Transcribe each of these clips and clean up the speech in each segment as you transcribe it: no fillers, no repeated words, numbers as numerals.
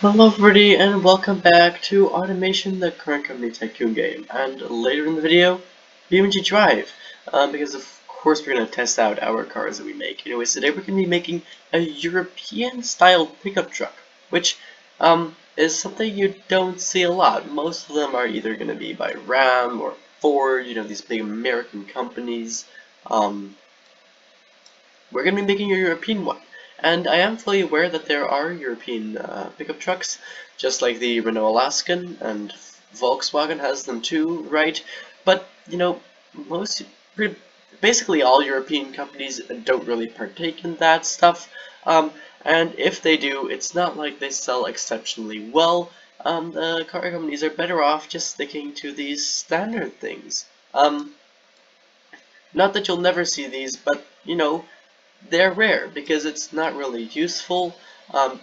Hello everybody and welcome back to Automation, the current company tycoon game, and later in the video, BeamNG.drive, because of course we're going to test out our cars that we make. Anyways, today we're going to be making a European style pickup truck, which is something you don't see a lot. Most of them are either going to be by Ram or Ford, these big American companies. We're going to be making a European one. And I am fully aware that there are European pickup trucks, just like the Renault Alaskan, and Volkswagen has them too, right? But, most, basically all European companies don't really partake in that stuff. And if they do, it's not like they sell exceptionally well. The car companies are better off just sticking to these standard things. Not that you'll never see these, but, they're rare because it's not really useful.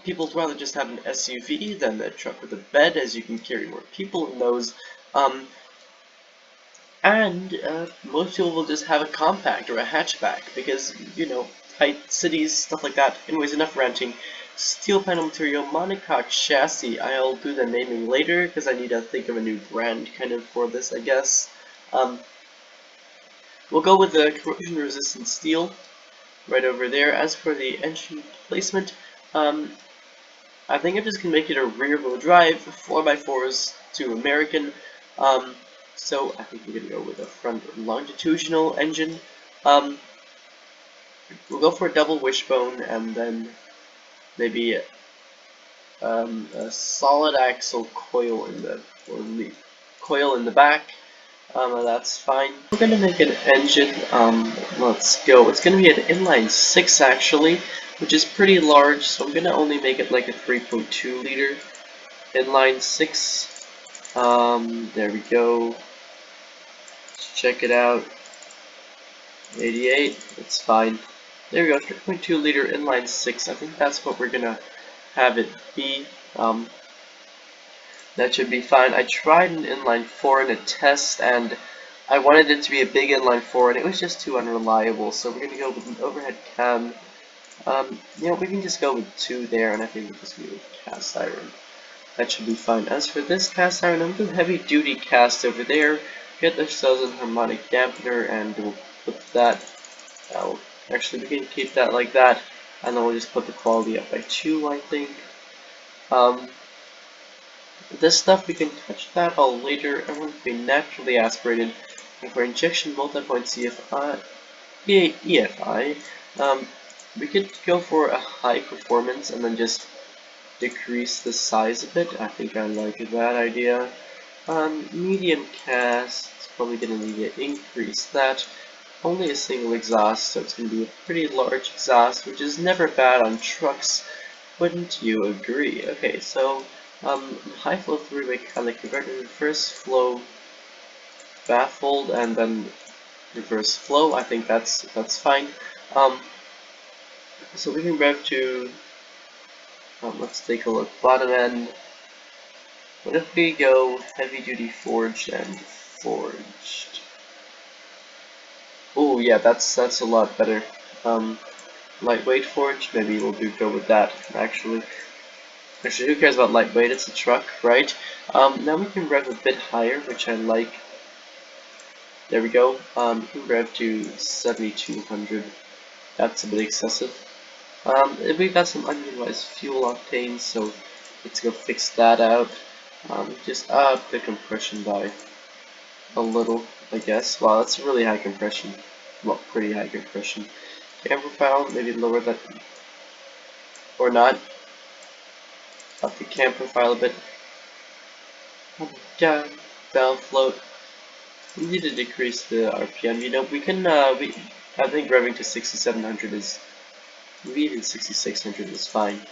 People would rather just have an SUV than a truck with a bed, as you can carry more people in those. And most people will just have a compact or a hatchback because, tight cities, stuff like that. Anyways, enough ranting. Steel panel material, monocoque chassis. I'll do the naming later because I need to think of a new brand kind of for this, I guess. We'll go with the corrosion resistant steel right over there. As for the engine placement, I think I'm just gonna make it a rear-wheel drive, 4x4s to American. So I think we're gonna go with a front longitudinal engine. We'll go for a double wishbone and then maybe a solid axle coil in the back. That's fine. We're gonna make an engine. Let's go. It's gonna be an inline 6 actually, which is pretty large. So I'm gonna only make it like a 3.2 liter inline 6. There we go. Let's check it out. 88. It's fine. There we go. 3.2 liter inline 6. I think that's what we're gonna have it be. That should be fine. I tried an inline 4 in a test, and I wanted it to be a big inline 4, and it was just too unreliable, so we're going to go with an overhead cam. We can just go with 2 there, and I think we'll just go with cast iron. That should be fine. As for this cast iron, I'm going to heavy-duty cast over there, get ourselves a harmonic dampener, and we'll put that out. Actually, we can keep that like that, and then we'll just put the quality up by 2, I think. This stuff, we can touch that all later. I want to be naturally aspirated. And for injection multi-point EFI, we could go for a high performance and then just decrease the size a bit. I think I like that idea. Medium cast, it's probably going to need to increase that. Only a single exhaust, so it's going to be a pretty large exhaust, which is never bad on trucks. Wouldn't you agree? Okay, so high flow three-way catalytic converter, reverse flow baffled, and then reverse flow. I think that's fine. So we can rev to. Let's take a look. Bottom end. What if we go heavy duty forged and forged? Oh yeah, that's a lot better. Lightweight forged. Maybe we'll go with that actually. Actually, who cares about lightweight? It's a truck, right? Now we can rev a bit higher, which I like. There we go. We can rev to 7,200. That's a bit excessive. We've got some unutilized fuel octane, so let's go fix that out. Just up the compression by a little, I guess. Wow, that's really high compression. Well, pretty high compression. Camber profile, maybe lower that, or not. Up the cam profile a bit. Oh my god, valve float. We need to decrease the RPM. We can, I think revving to 6,700 is, maybe even 6,600 is fine.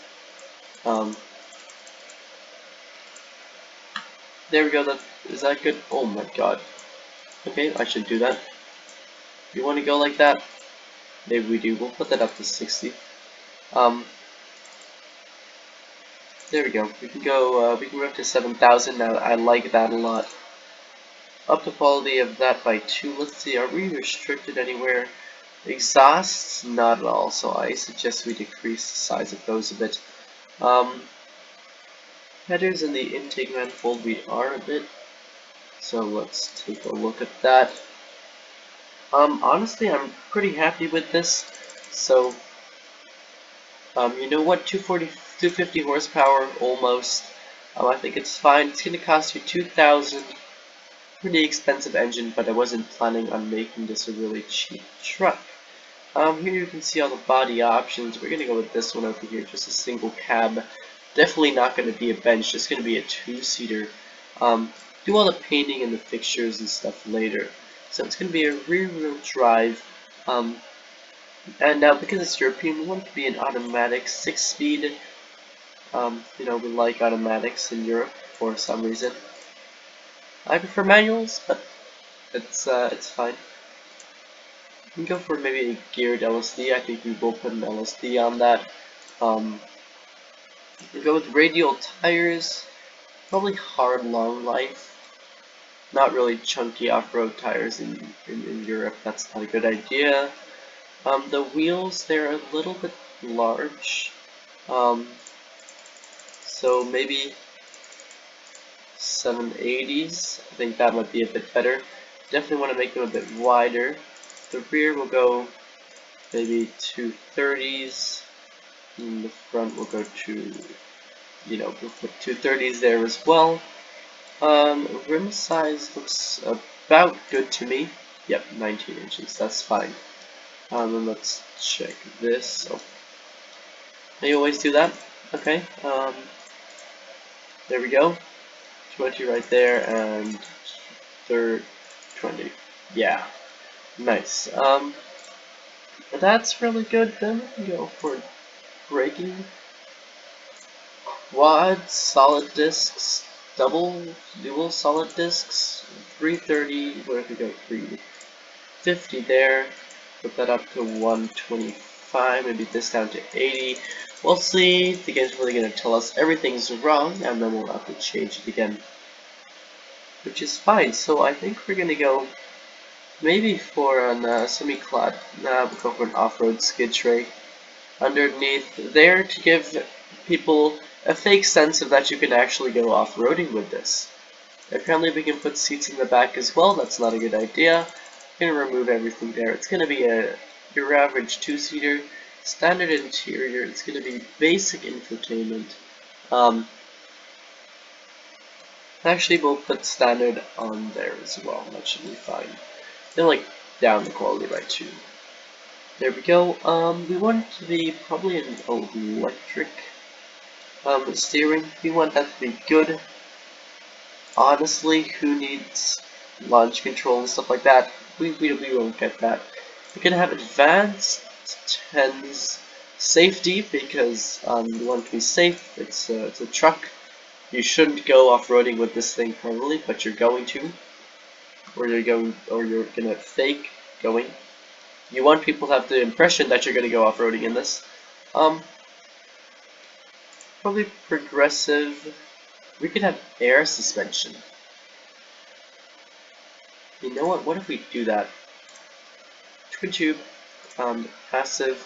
There we go, is that good? Oh my god. Okay, I should do that. You want to go like that? Maybe we do. We'll put that up to 60. There we go. We can go, we can rev to 7,000 now. I like that a lot. Up the quality of that by 2. Let's see, are we restricted anywhere? Exhausts? Not at all, so I suggest we decrease the size of those a bit. headers in the intake manifold we are a bit. So let's take a look at that. Honestly, I'm pretty happy with this. So, you know what, 250 horsepower almost. I think it's fine. It's gonna cost you 2,000. Pretty expensive engine, but I wasn't planning on making this a really cheap truck. Here you can see all the body options. We're gonna go with this one over here, just a single cab. Definitely not gonna be a bench, just gonna be a two-seater. Do all the painting and the fixtures and stuff later. So it's gonna be a rear-wheel drive. And now because it's European, we want it to be an automatic 6-speed. You know, we like automatics in Europe for some reason. I prefer manuals, but it's fine. We can go for maybe a geared LSD. I think we will put an LSD on that. We'll go with radial tires, probably hard long life. Not really chunky off-road tires in Europe. That's not a good idea. The wheels, they're a little bit large. So maybe 780s. I think that might be a bit better. Definitely want to make them a bit wider. The rear will go maybe 230s. And the front will go to, you know, we'll put 230s there as well. Rim size looks about good to me. Yep, 19 inches. That's fine. And let's check this. Oh, I always do that. Okay. There we go. 20 right there, and third 20. Yeah, nice. That's really good. Then we can go for braking. Quad solid discs, dual solid discs, 330. Where if we go 350 there? Put that up to 125. Maybe this down to 80. We'll see. The game's really gonna tell us everything's wrong, and then we'll have to change it again, which is fine. So I think we're gonna go maybe for an semi-clod. We'll go for an off-road skid tray underneath there to give people a fake sense of that you can actually go off-roading with this. Apparently we can put seats in the back as well. That's not a good idea. I'm gonna remove everything there. It's gonna be your average two-seater, standard interior. It's gonna be basic infotainment. Actually, we'll put standard on there as well. That should be fine. Then like down the quality by 2. There we go. We want it to be probably an electric steering. We want that to be good. Honestly, who needs launch control and stuff like that? We won't get that. We're gonna have advanced tens safety because we want it to be safe. It's a truck. You shouldn't go off-roading with this thing probably, but you're going to, or you're gonna fake going. You want people to have the impression that you're gonna go off-roading in this. Probably progressive. We could have air suspension. You know what? What if we do that? Twin tube, passive.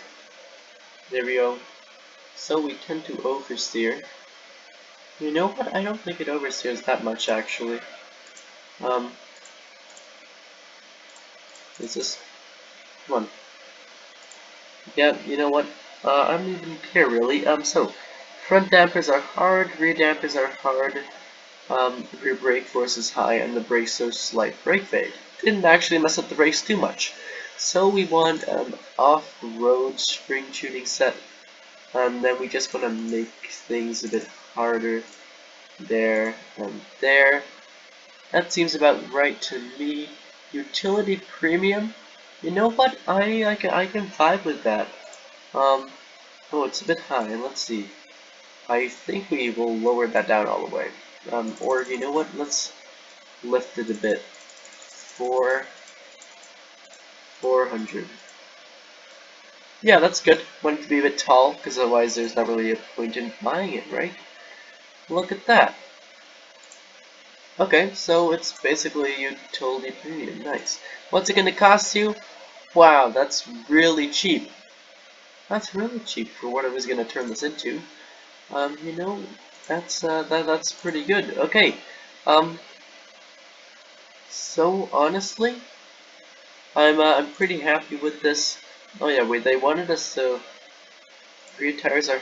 There we go. So we tend to oversteer. You know what? I don't think it oversteers that much actually. Is this? Come on. Yeah, you know what? I don't even care really. So front dampers are hard, rear dampers are hard. Rear brake force is high, and the brakes so slight brake fade. Didn't actually mess up the brakes too much. So we want an off-road spring tuning set, and then we just want to make things a bit harder there and there. That seems about right to me. Utility premium. You know what? I can vibe with that. Oh, it's a bit high. Let's see. I think we will lower that down all the way. Or you know what? Let's lift it a bit. 400. Yeah, that's good. Want it to be a bit tall, because otherwise there's not really a point in buying it, right? Look at that. Okay, so it's basically utility premium. Nice. What's it gonna cost you? Wow, that's really cheap. That's really cheap for what I was gonna turn this into. You know, that's pretty good. Okay, so honestly, I'm pretty happy with this. Oh yeah, wait, they wanted us to rear tires are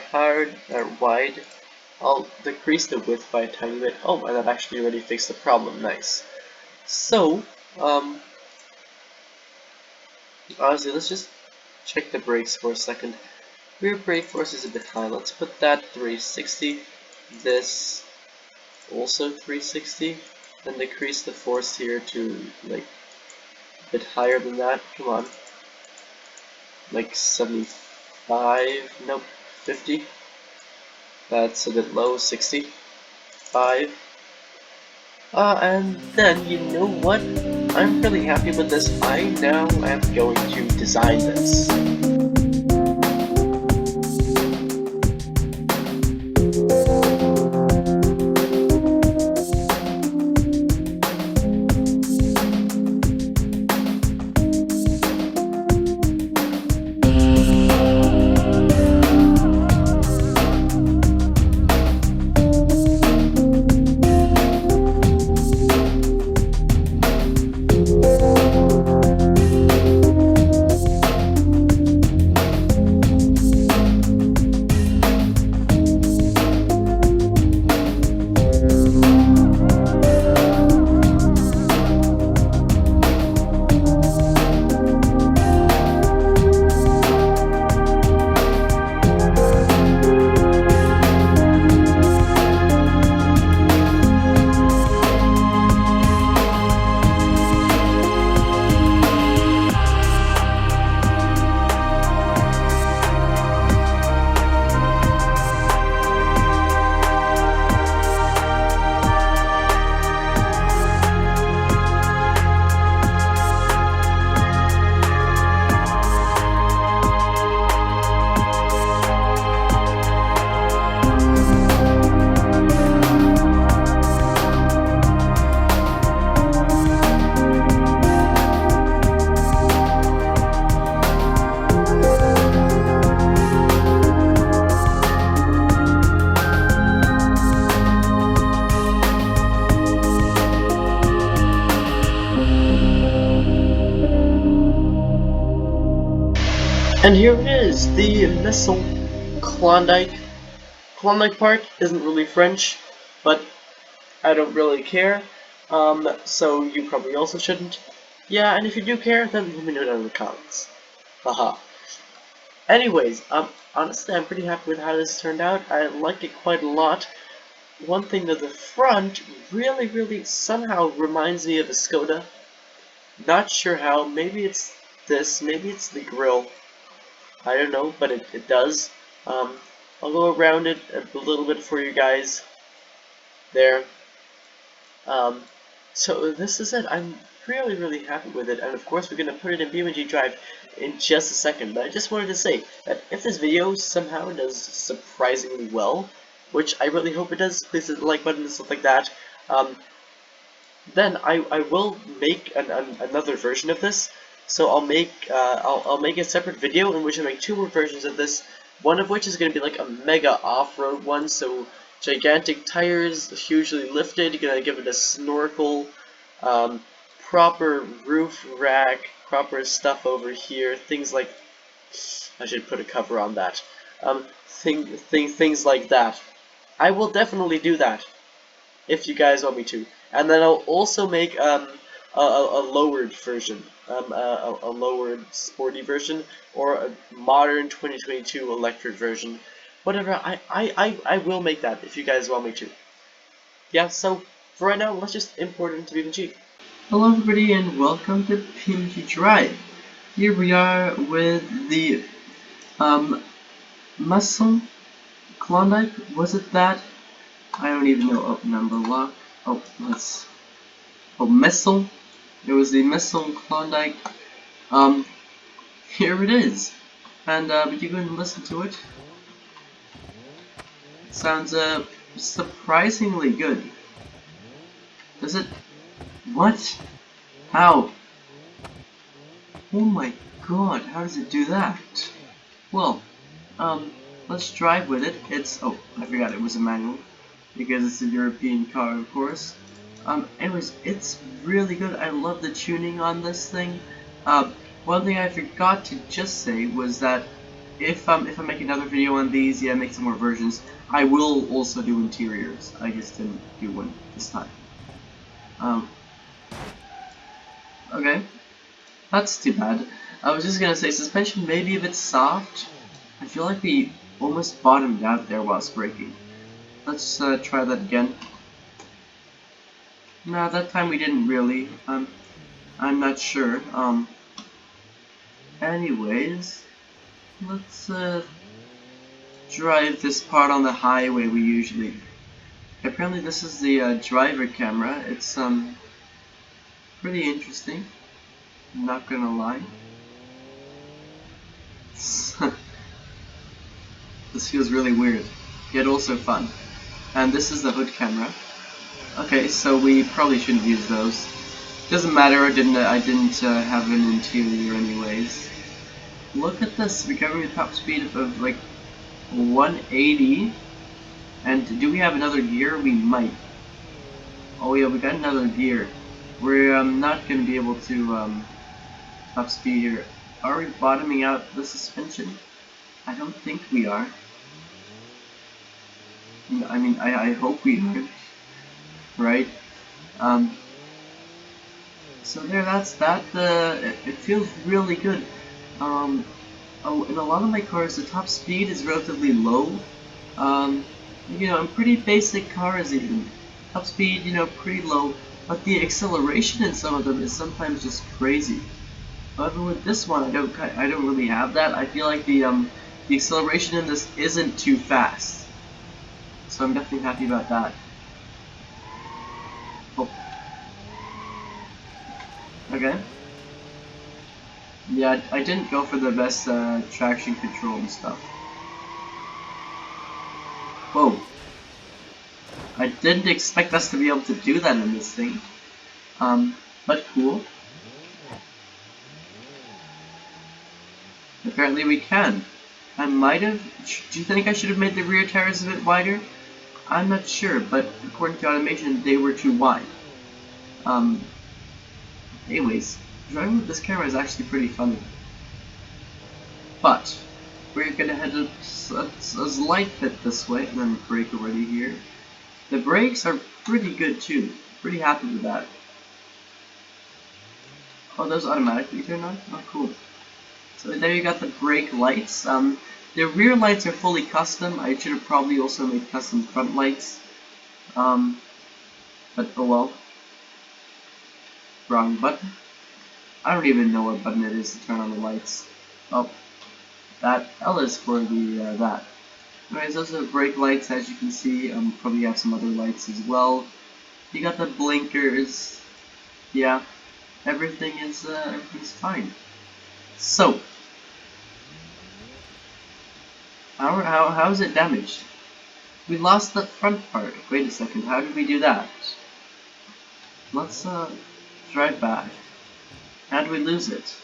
wide. I'll decrease the width by a tiny bit. Oh, and that actually already fixed the problem. Nice. So, honestly, let's just check the brakes for a second. Rear brake force is a bit high. Let's put that 360. This also 360. Then decrease the force here to like a bit higher than that. Come on. Like 75. Nope. 50. That's a bit low. 65. And then, you know what? I'm really happy with this. I now am going to design this. And here it is, the missile Klondike. Klondike part isn't really French, but I don't really care. So you probably also shouldn't. Yeah, and if you do care, then let me know down in the comments. Haha. Anyways, honestly, I'm pretty happy with how this turned out. I like it quite a lot. One thing that the front really somehow reminds me of a Skoda. Not sure how. Maybe it's this. Maybe it's the grille. I don't know, but it does. I'll go around it a little bit for you guys there. So this is it. I'm really happy with it, and of course we're going to put it in BeamNG.drive in just a second. But I just wanted to say that if this video somehow does surprisingly well, which I really hope it does, please hit the like button and stuff like that. Then I will make another version of this. So I'll make a separate video in which I make 2 more versions of this. One of which is going to be like a mega off-road one, so gigantic tires, hugely lifted. You're gonna give it a snorkel, proper roof rack, proper stuff over here. Things like I should put a cover on that. Things like that. I will definitely do that if you guys want me to. And then I'll also make a lowered version, a lowered sporty version, or a modern 2022 electric version. Whatever, I will make that if you guys want me to. Yeah, so for right now, let's just import it into BeamNG. Hello everybody and welcome to BeamNG.drive. Here we are with the muscle Klondike. Was it that? I don't even know. Oh, number lock. Oh, missile. It was the missile Klondike. Here it is. And but you can listen to it. It sounds surprisingly good. Does it? What? How? Oh my god, how does it do that? Well, let's drive with it. It's, oh, I forgot it was a manual. because it's a European car, of course. Anyways, it's really good. I love the tuning on this thing. One thing I forgot to just say was that if I make another video on these, yeah, make some more versions, I will also do interiors. I just didn't do one this time. Okay, that's too bad. I was just gonna say, suspension may be a bit soft. I feel like we almost bottomed out there whilst braking. Let's try that again. No, that time we didn't really. I'm not sure. Anyways, let's drive this part on the highway we usually. Apparently, this is the driver camera. It's pretty interesting. I'm not gonna lie. This feels really weird, yet also fun. And this is the hood camera. Okay, so we probably shouldn't use those. Doesn't matter. I didn't have an interior anyways. Look at this. We're covering a top speed of like 180. And do we have another gear? We might. Oh yeah, we got another gear. We're not going to be able to top speed here. Are we bottoming out the suspension? I don't think we are. I mean, I hope we aren't. Right? So there, that's that. It feels really good. In a lot of my cars, the top speed is relatively low. You know, in pretty basic cars even, top speed, you know, pretty low. But the acceleration in some of them is sometimes just crazy. However, with this one, I don't really have that. I feel like the acceleration in this isn't too fast. So I'm definitely happy about that. Oh. Okay. Yeah, I didn't go for the best traction control and stuff. Whoa. I didn't expect us to be able to do that in this thing. But cool. Apparently we can. I might have... Do you think I should have made the rear tires a bit wider? I'm not sure, but according to automation, they were too wide. Anyways, driving with this camera is actually pretty funny. But we're gonna head a slight bit this way, and then brake already here. The brakes are pretty good too. Pretty happy with that. Oh, those automatically turn on? Oh, cool. So there you got the brake lights. The rear lights are fully custom. I should have probably also made custom front lights. But oh well. Wrong button. I don't even know what button it is to turn on the lights. Oh, that L is for the that. Anyways, those are brake lights, as you can see. Probably have some other lights as well. You got the blinkers. Yeah, everything's fine. So, how is it damaged? We lost the front part. Wait a second. How did we do that? Let's drive back. How do we lose it?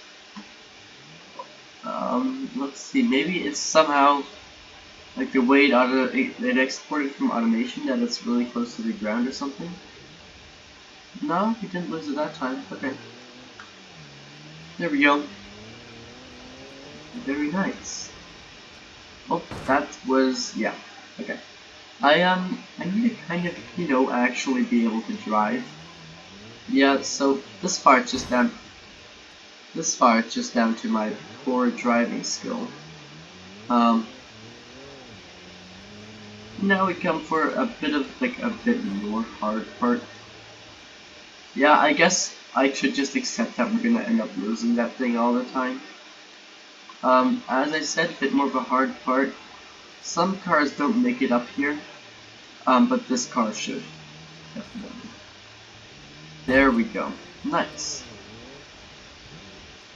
Let's see. Maybe it's somehow like the way it exported from automation, that it's really close to the ground or something. No, we didn't lose it that time. Okay. There we go. Very nice. Oh, that was, yeah. Okay. I need to kind of, you know, actually be able to drive. Yeah, so this part's just down to my poor driving skill. Now we come for a bit more hard part. Yeah, I guess I should just accept that we're gonna end up losing that thing all the time. As I said, a bit more of a hard part. Some cars don't make it up here, but this car should. Definitely. There we go. Nice.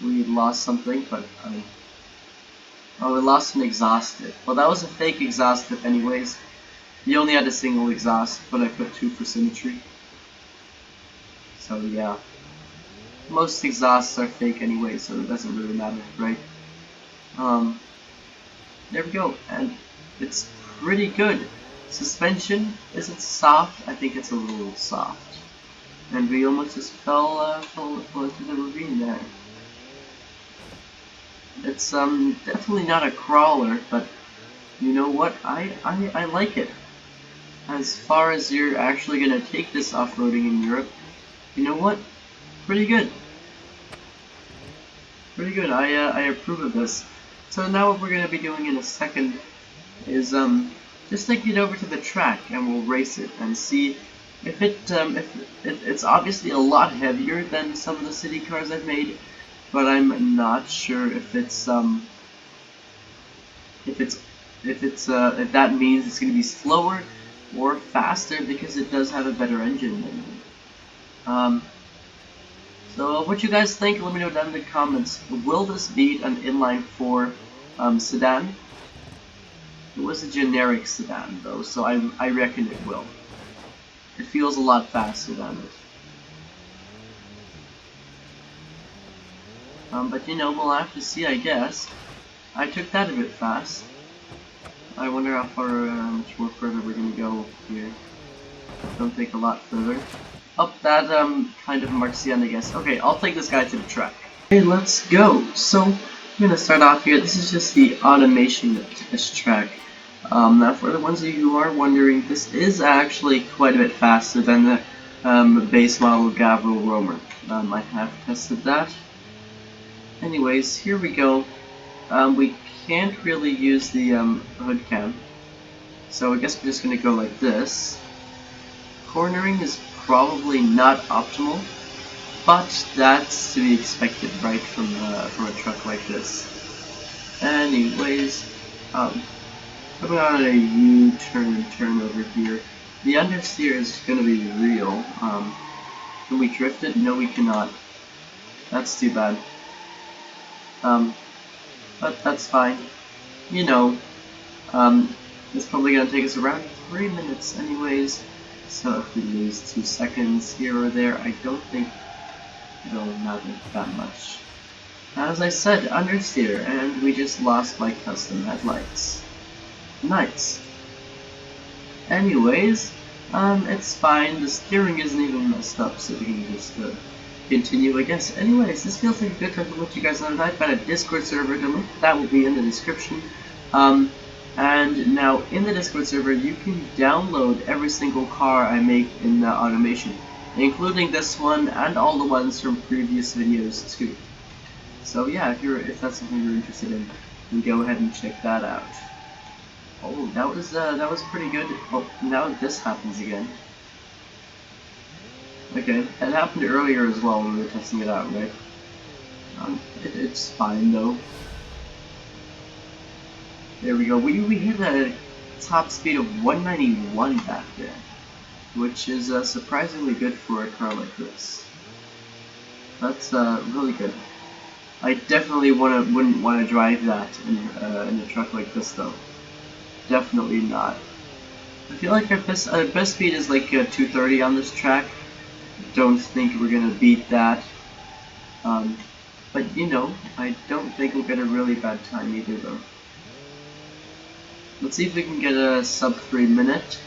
We lost something, but oh, we lost an exhaust tip. Well, that was a fake exhaust tip anyways. You only had a single exhaust, but I put two for symmetry. So yeah. Most exhausts are fake anyway, so it doesn't really matter, right? There we go, and it's pretty good. Suspension, is it soft? I think it's a little soft. And we almost just fell into the ravine there. It's definitely not a crawler, but you know what? I like it. As far as you're actually gonna take this off-roading in Europe, you know what? Pretty good. Pretty good. I approve of this. So now what we're gonna be doing in a second is just take it over to the track and we'll race it and see if it's obviously a lot heavier than some of the city cars I've made, but I'm not sure if that means it's gonna be slower or faster because it does have a better engine than me. So what you guys think, let me know down in the comments. Will this beat an inline-4 sedan? It was a generic sedan though, so I reckon it will. It feels a lot faster than it. But you know, we'll have to see, I guess. I took that a bit fast. I wonder how far, much more further we're gonna go here. Don't think a lot further. Oh, that kind of marks the end, I guess. Okay, I'll take this guy to the track. Okay, let's go. So, I'm gonna start off here. This is just the automation test track. Now, for the ones of you who are wondering, this is actually quite a bit faster than the base model Gavril Roamer. I have tested that. Anyways, here we go. We can't really use the hood cam, so I guess we're just gonna go like this. Cornering is probably not optimal, but that's to be expected, right, from a truck like this. Anyways, coming on a U-turn turn over here. The understeer is gonna be real. Can we drift it? No, we cannot. That's too bad. But that's fine. You know, it's probably gonna take us around 3 minutes anyways. So if we lose 2 seconds here or there, I don't think it'll matter that much. As I said, understeer, and we just lost my custom headlights. Nice. Anyways, it's fine. The steering isn't even messed up, so we can just continue, I guess. Anyways, this feels like a good time to let you guys know that I've got a Discord server. The link to that will be in the description. And now in the Discord server, you can download every single car I make in the automation, including this one and all the ones from previous videos too. So yeah, if that's something you're interested in, then go ahead and check that out. Oh, that was pretty good. Oh, now this happens again. Okay, that happened earlier as well when we were testing it out, right? It's fine though. There we go. We hit a top speed of 191 back there, which is surprisingly good for a car like this. That's really good. I definitely wouldn't want to drive that in a truck like this though. Definitely not. I feel like our best speed is like 230 on this track. Don't think we're gonna beat that. But you know, I don't think we'll get a really bad time either though. Let's see if we can get a sub 3 minute.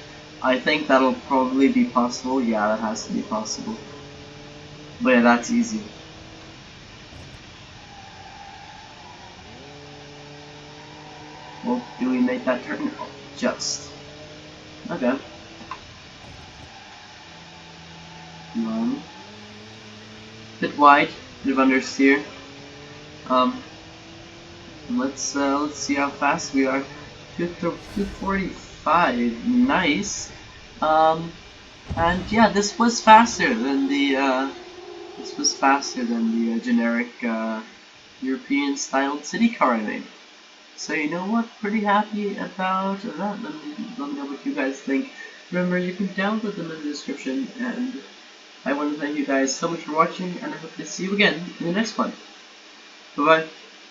I think that'll probably be possible. Yeah, that has to be possible. But yeah, that's easy. Well, do we make that turn? Oh, just. Okay. Bit wide, bit of understeer. Let's see how fast we are. 245, nice. And yeah, this was faster than the generic European styled city car I made. So you know what? Pretty happy about that. Let me know what you guys think. Remember, you can download them in the description, and I want to thank you guys so much for watching, and I hope to see you again in the next one. Bye bye.